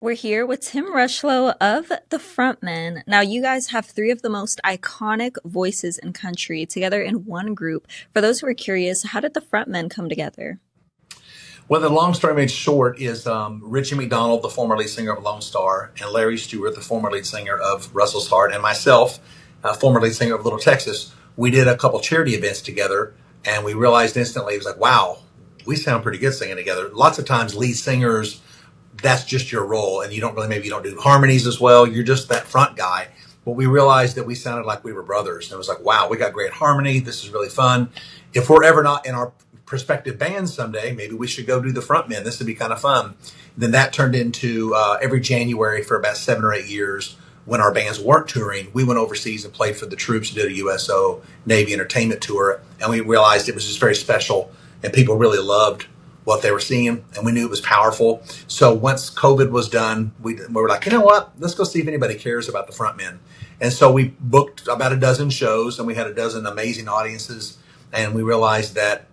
We're here with Tim Rushlow of the Frontmen. Now, you guys have three of the most iconic voices in country together in one group. For those who are curious, how did the Frontmen come together? Well, the long story made short is Richie McDonald, the former lead singer of Lone Star, and Larry Stewart, the former lead singer of Russell's Heart, and myself, former lead singer of Little Texas. We did a couple charity events together, and we realized instantly, it was like, wow, we sound pretty good singing together. Lots of times, lead singers, that's just your role, and you don't really, maybe you don't do harmonies as well. You're just that front guy. But we realized that we sounded like we were brothers. And it was like, wow, we got great harmony. This is really fun. If we're ever not in our prospective bands someday, maybe we should go do the Frontmen. This would be kind of fun. Then that turned into every January for about 7 or 8 years. When our bands weren't touring, we went overseas and played for the troops, did a USO Navy entertainment tour, and we realized it was just very special, and people really loved what they were seeing, and we knew it was powerful. So once COVID was done, we were like, you know what? Let's go see if anybody cares about the Frontmen. And so we booked about a dozen shows, and we had a dozen amazing audiences, and we realized that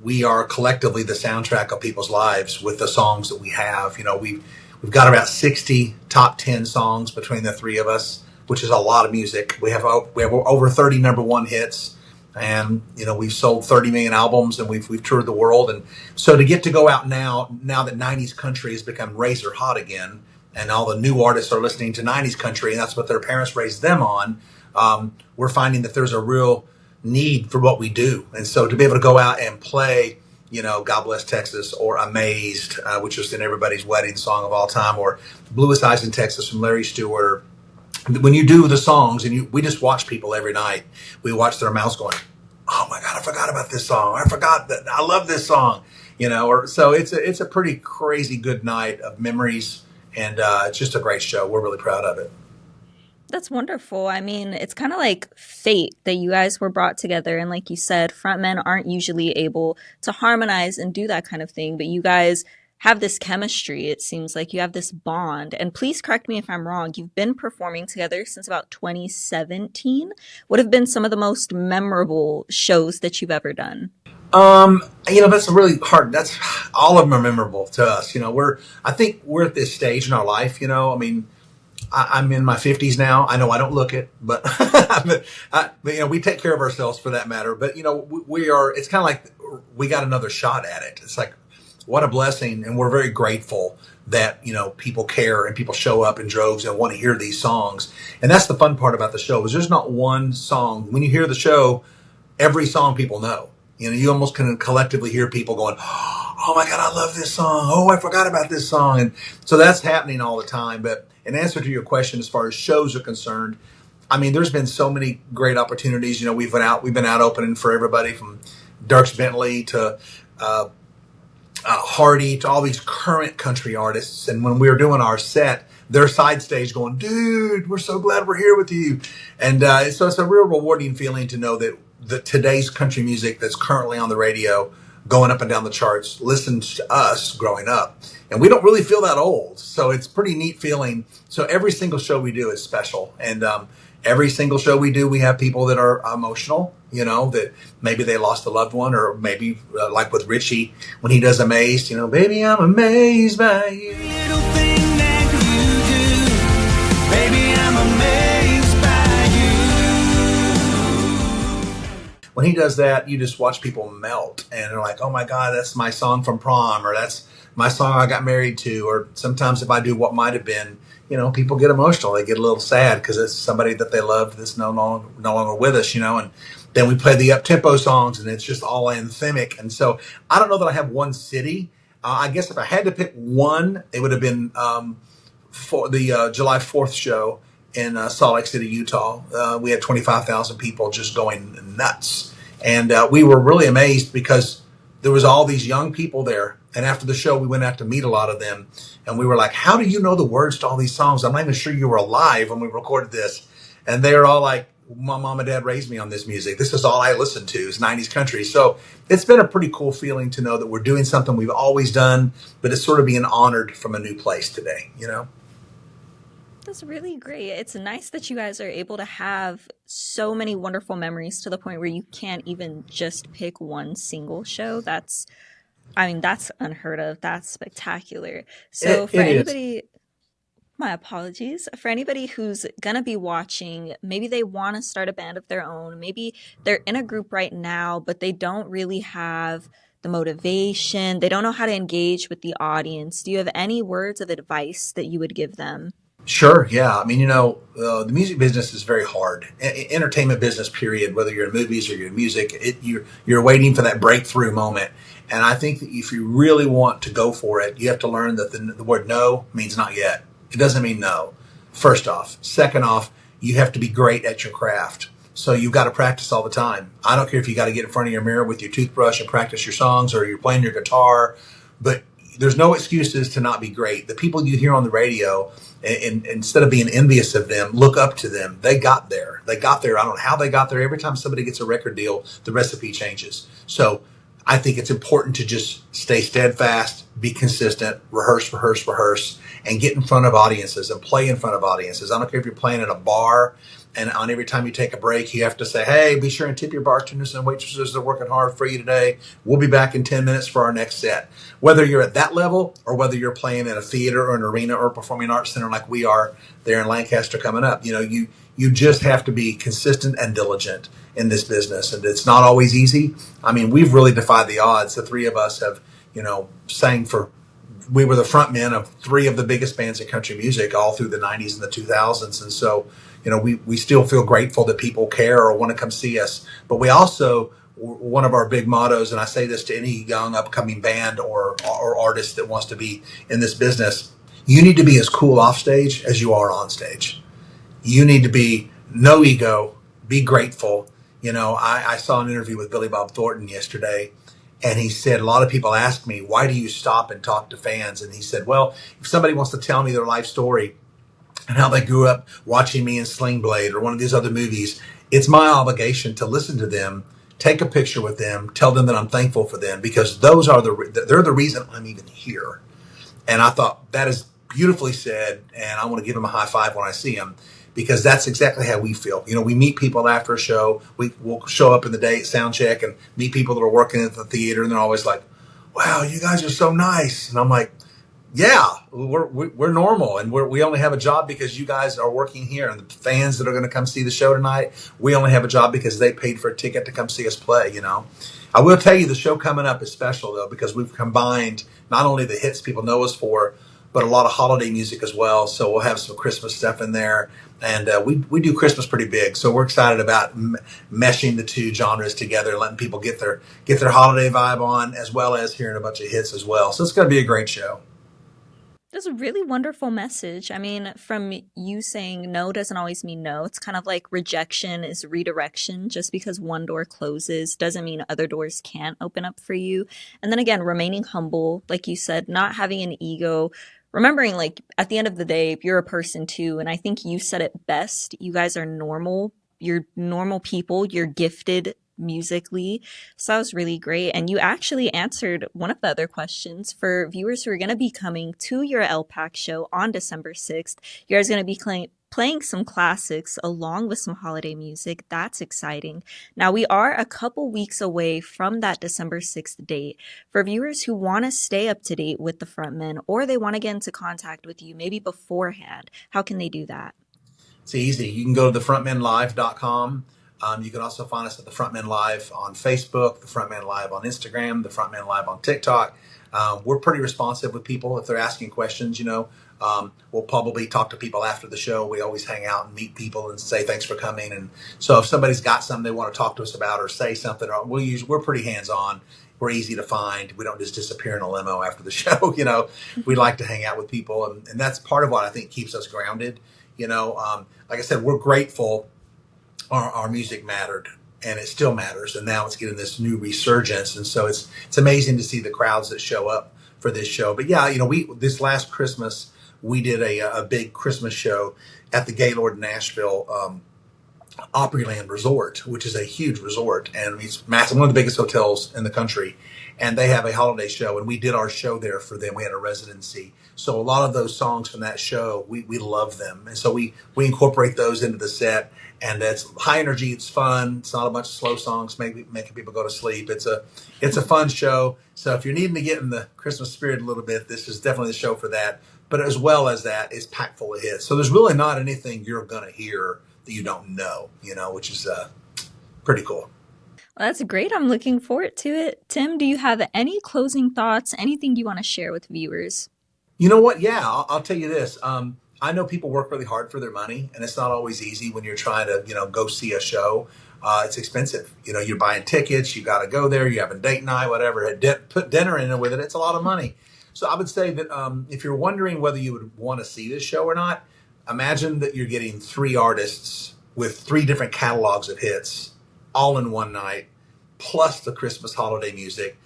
we are collectively the soundtrack of people's lives with the songs that we have. You know, we've got about 60 top 10 songs between the three of us, which is a lot of music. We have over 30 number one hits, and you know we've sold 30 million albums, and we've toured the world. And so to get to go out now that 90s country has become razor hot again, and all the new artists are listening to 90s country, and that's what their parents raised them on. We're finding that there's a real need for what we do. And so to be able to go out and play, you know, God Bless Texas, or Amazed, which is in everybody's wedding song of all time, or Bluest Eyes in Texas from Larry Stewart. When you do the songs, and we just watch people every night, we watch their mouths going, oh my God, I forgot about this song. I forgot that I love this song, you know, so it's a pretty crazy good night of memories. And it's just a great show. We're really proud of it. That's wonderful. I mean, it's kind of like fate that you guys were brought together. And like you said, frontmen aren't usually able to harmonize and do that kind of thing, but you guys have this chemistry. It seems like you have this bond. And please correct me if I'm wrong. You've been performing together since about 2017. What have been some of the most memorable shows that you've ever done? You know, that's really hard. That's all of them are memorable to us. You know, I think we're at this stage in our life, you know, I mean, I'm in my 50s now. I know I don't look it, but, but you know, we take care of ourselves for that matter. But, you know, we are, it's kind of like we got another shot at it. It's like, what a blessing. And we're very grateful that, you know, people care and people show up in droves and want to hear these songs. And that's the fun part about the show is there's not one song. When you hear the show, every song people know. You know, you almost can collectively hear people going, oh my God, I love this song. Oh, I forgot about this song. And so that's happening all the time. But in answer to your question, as far as shows are concerned, I mean, there's been so many great opportunities. You know, we've been out opening for everybody from Dierks Bentley to Hardy to all these current country artists. And when we were doing our set, their side stage going, dude, we're so glad we're here with you. And so it's a real rewarding feeling to know that today's country music that's currently on the radio, going up and down the charts, listens to us growing up. And we don't really feel that old. So it's pretty neat feeling. So every single show we do is special. And every single show we do, we have people that are emotional, you know, that maybe they lost a loved one, or maybe like with Richie, when he does Amazed, you know, baby, I'm amazed by you. Little thing that you do, baby, I'm amazed by you. When he does that, you just watch people melt, and they're like, oh my God, that's my song from prom, or that's my song I got married to. Or sometimes if I do What Might Have Been, you know, people get emotional. They get a little sad because it's somebody that they loved that's no longer with us, you know. And then we play the up-tempo songs, and it's just all anthemic. And so I don't know that I have one city. I guess if I had to pick one, it would have been for the July 4th show in Salt Lake City, Utah. We had 25,000 people just going nuts. And we were really amazed because there was all these young people there. And after the show, we went out to meet a lot of them. And we were like, how do you know the words to all these songs? I'm not even sure you were alive when we recorded this. And they were all like, my mom and dad raised me on this music. This is all I listened to is 90s country. So it's been a pretty cool feeling to know that we're doing something we've always done, but it's sort of being honored from a new place today, you know? That's really great. It's nice that you guys are able to have so many wonderful memories to the point where you can't even just pick one single show. I mean, that's unheard of. That's spectacular. So It is. My apologies. For anybody who's gonna be watching, maybe they want to start a band of their own. Maybe they're in a group right now, but they don't really have the motivation. They don't know how to engage with the audience. Do you have any words of advice that you would give them? Sure. Yeah. I mean, the music business is very hard. Entertainment business, period. Whether you're in movies or you're in music, you're waiting for that breakthrough moment. And I think that if you really want to go for it, you have to learn that the word no means not yet. It doesn't mean no. First off. Second off, you have to be great at your craft. So you've got to practice all the time. I don't care if you got to get in front of your mirror with your toothbrush and practice your songs, or you're playing your guitar, but there's no excuses to not be great. The people you hear on the radio, and instead of being envious of them, look up to them. They got there. They got there. I don't know how they got there. Every time somebody gets a record deal, the recipe changes. So I think it's important to just stay steadfast, be consistent, rehearse, rehearse, rehearse, and get in front of audiences and play in front of audiences. I don't care if you're playing at a bar, and on every time you take a break, you have to say, hey, be sure and tip your bartenders and waitresses. They're working hard for you today. We'll be back in 10 minutes for our next set. Whether you're at that level or whether you're playing in a theater or an arena or a performing arts center like we are there in Lancaster coming up, you just have to be consistent and diligent in this business. And it's not always easy. I mean, we've really defied the odds. The three of us have, sang for, we were the front men of three of the biggest bands in country music all through the 90s and the 2000s. And so, we still feel grateful that people care or want to come see us. But we also, one of our big mottos, and I say this to any young upcoming band or artist that wants to be in this business, you need to be as cool off stage as you are on stage. You need to be no ego, be grateful. I saw an interview with Billy Bob Thornton yesterday, and he said, a lot of people ask me, why do you stop and talk to fans? And he said, well, if somebody wants to tell me their life story and how they grew up watching me in Sling Blade or one of these other movies, it's my obligation to listen to them, take a picture with them, tell them that I'm thankful for them, because they're the reason I'm even here. And I thought that is beautifully said, and I want to give him a high five when I see him, because that's exactly how we feel. We meet people after a show. We'll show up in the day at sound check and meet people that are working at the theater, and they're always like, wow, you guys are so nice. And I'm like, yeah, we're normal, and we only have a job because you guys are working here, and the fans that are going to come see the show tonight, we only have a job because they paid for a ticket to come see us play. I will tell you the show coming up is special though, because we've combined not only the hits people know us for, but a lot of holiday music as well. So we'll have some Christmas stuff in there, and we do Christmas pretty big. So we're excited about meshing the two genres together, letting people get their holiday vibe on, as well as hearing a bunch of hits as well. So it's going to be a great show. That's a really wonderful message. I mean, from you saying no doesn't always mean no. It's kind of like rejection is redirection. Just because one door closes doesn't mean other doors can't open up for you. And then again, remaining humble, like you said, not having an ego, remembering like at the end of the day, you're a person too. And I think you said it best. You guys are normal. You're normal people. You're gifted musically. So that was really great. And you actually answered one of the other questions for viewers who are going to be coming to your LPAC show on December 6th. You guys are going to be playing some classics along with some holiday music. That's exciting. Now, we are a couple weeks away from that December 6th date. For viewers who want to stay up to date with the Frontmen, or they want to get into contact with you maybe beforehand, how can they do that? It's easy. You can go to thefrontmenlive.com. You can also find us at the Frontmen Live on Facebook, the Frontmen Live on Instagram, the Frontmen Live on TikTok. We're pretty responsive with people if they're asking questions. We'll probably talk to people after the show. We always hang out and meet people and say thanks for coming. And so if somebody's got something they want to talk to us about or say something, we're pretty hands on. We're easy to find. We don't just disappear in a limo after the show. We like to hang out with people, and that's part of what I think keeps us grounded. Like I said, we're grateful. Our music mattered, and it still matters, and now it's getting this new resurgence, and so it's amazing to see the crowds that show up for this show. But yeah, we this last Christmas we did a big Christmas show at the Gaylord Nashville Opryland Resort, which is a huge resort, and it's massive, one of the biggest hotels in the country. And they have a holiday show, and we did our show there for them. We had a residency. So a lot of those songs from that show, we love them. And so we incorporate those into the set. And it's high energy. It's fun. It's not a bunch of slow songs making people go to sleep. It's a fun show. So if you're needing to get in the Christmas spirit a little bit, this is definitely the show for that. but as well as that, it's packed full of hits. So there's really not anything you're going to hear that you don't know, which is pretty cool. Well, that's great. I'm looking forward to it. Tim, do you have any closing thoughts? Anything you want to share with viewers? You know what? Yeah, I'll tell you this. I know people work really hard for their money, and it's not always easy when you're trying to, go see a show. It's expensive. You're buying tickets. You got to go there. You have a date night, whatever. Put dinner in it with it. It's a lot of money. So I would say that if you're wondering whether you would want to see this show or not, imagine that you're getting three artists with three different catalogs of hits all in one night, plus the Christmas holiday music.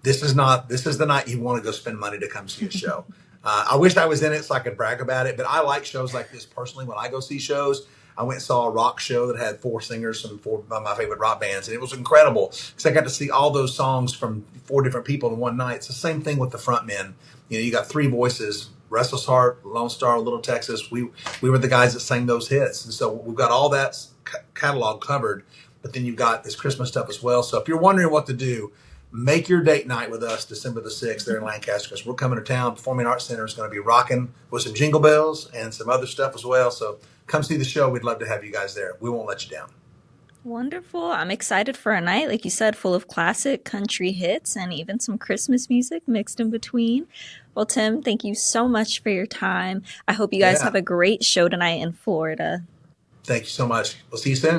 This is the night you want to go spend money to come see a show. I wish I was in it so I could brag about it, but I like shows like this personally. When I go see shows, I went and saw a rock show that had four singers from four of my favorite rock bands, and it was incredible because I got to see all those songs from four different people in one night. It's the same thing with the Frontmen. You got three voices: Restless Heart, Lone Star, Little Texas. We were the guys that sang those hits, and so we've got all that catalog covered. But then you've got this Christmas stuff as well. So if you're wondering what to do, make your date night with us December the 6th there in Lancaster, because we're coming to town. Performing Arts Center is going to be rocking with some jingle bells and some other stuff as well. So come see the show. We'd love to have you guys there. We won't let you down. Wonderful. I'm excited for a night, like you said, full of classic country hits and even some Christmas music mixed in between. Well, Tim, thank you so much for your time. I hope you guys Yeah. have a great show tonight in Florida. Thank you so much. We'll see you soon.